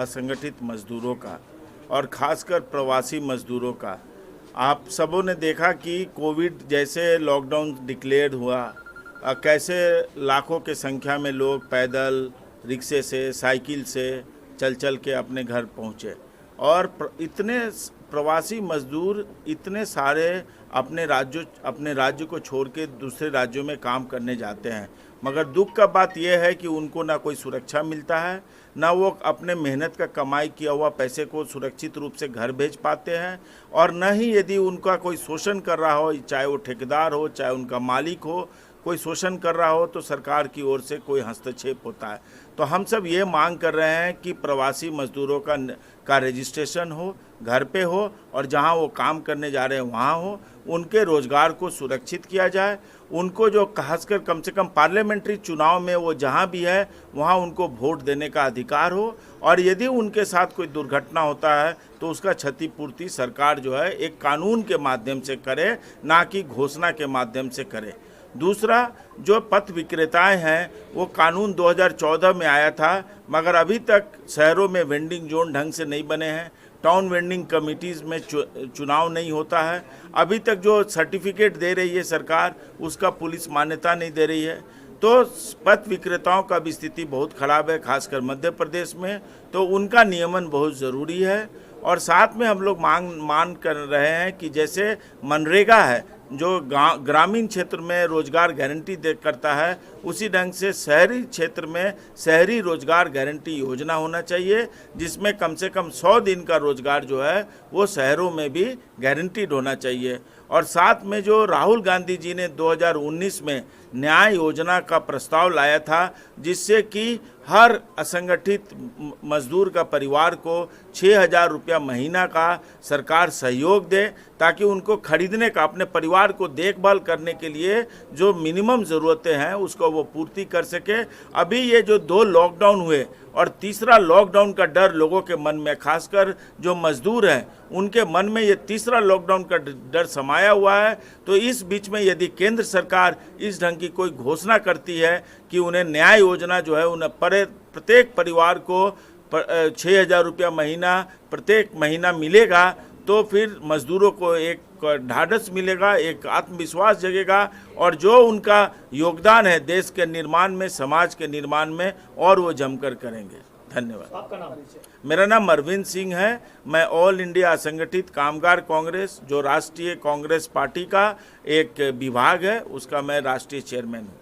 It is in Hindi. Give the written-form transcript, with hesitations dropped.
असंगठित मजदूरों का और ख़ासकर प्रवासी मजदूरों का, आप सबों ने देखा कि कोविड जैसे लॉकडाउन डिक्लेयर हुआ, कैसे लाखों के संख्या में लोग पैदल, रिक्शे से, साइकिल से चल के अपने घर पहुँचे और इतने प्रवासी मजदूर इतने सारे अपने राज्य को छोड़ के दूसरे राज्यों में काम करने जाते हैं, मगर दुख का बात यह है कि उनको ना कोई सुरक्षा मिलता है, ना वो अपने मेहनत का कमाई किया हुआ पैसे को सुरक्षित रूप से घर भेज पाते हैं, और न ही यदि उनका कोई शोषण कर रहा हो, चाहे वो ठेकेदार हो, चाहे उनका मालिक हो, कोई शोषण कर रहा हो तो सरकार की ओर से कोई हस्तक्षेप होता है। तो हम सब ये मांग कर रहे हैं कि प्रवासी मजदूरों का रजिस्ट्रेशन हो, घर पे हो, और जहां वो काम करने जा रहे हैं वहां हो, उनके रोजगार को सुरक्षित किया जाए। उनको जो खासकर कम से कम पार्लियामेंट्री चुनाव में वो जहां भी है वहां उनको वोट देने का अधिकार हो, और यदि उनके साथ कोई दुर्घटना होता है तो उसका क्षतिपूर्ति सरकार जो है एक कानून के माध्यम से करे, ना कि घोषणा के माध्यम से करे। दूसरा, जो पथ विक्रेताएं हैं वो कानून 2014 में आया था, मगर अभी तक शहरों में वेंडिंग जोन ढंग से नहीं बने हैं, टाउन वेंडिंग कमिटीज़ में चुनाव नहीं होता है, अभी तक जो सर्टिफिकेट दे रही है सरकार उसका पुलिस मान्यता नहीं दे रही है। तो पथ विक्रेताओं का भी स्थिति बहुत ख़राब है, खासकर मध्य प्रदेश में, तो उनका नियमन बहुत ज़रूरी है। और साथ में हम लोग मांग कर रहे हैं कि जैसे मनरेगा है जो ग्रामीण क्षेत्र में रोजगार गारंटी करता है, उसी ढंग से शहरी क्षेत्र में शहरी रोजगार गारंटी योजना होना चाहिए, जिसमें कम से कम 100 दिन का रोजगार जो है वो शहरों में भी गारंटीड होना चाहिए। और साथ में जो राहुल गांधी जी ने 2019 में न्याय योजना का प्रस्ताव लाया था, जिससे कि हर असंगठित मजदूर का परिवार को 6,000 रुपया महीना का सरकार सहयोग दे, ताकि उनको खरीदने का, अपने परिवार को देखभाल करने के लिए जो मिनिमम ज़रूरतें हैं उसको वो पूर्ति कर सके। अभी ये जो 2 लॉकडाउन हुए और तीसरा लॉकडाउन का डर लोगों के मन में, खासकर जो मजदूर हैं उनके मन में ये तीसरा लॉकडाउन का डर समाया हुआ है। तो इस बीच में यदि केंद्र सरकार इस ढंग की कोई घोषणा करती है कि उन्हें न्याय योजना जो है उन्हें प्रत्येक परिवार को 6,000 रुपया महीना प्रत्येक महीना मिलेगा, तो फिर मजदूरों को एक ढाढ़स मिलेगा, एक आत्मविश्वास जगेगा, और जो उनका योगदान है देश के निर्माण में, समाज के निर्माण में, और वो जमकर करेंगे। धन्यवाद। आपका नाम? मेरा नाम अरविंद सिंह है। मैं ऑल इंडिया असंगठित कामगार कांग्रेस, जो राष्ट्रीय कांग्रेस पार्टी का एक विभाग है, उसका मैं राष्ट्रीय चेयरमैन हूँ।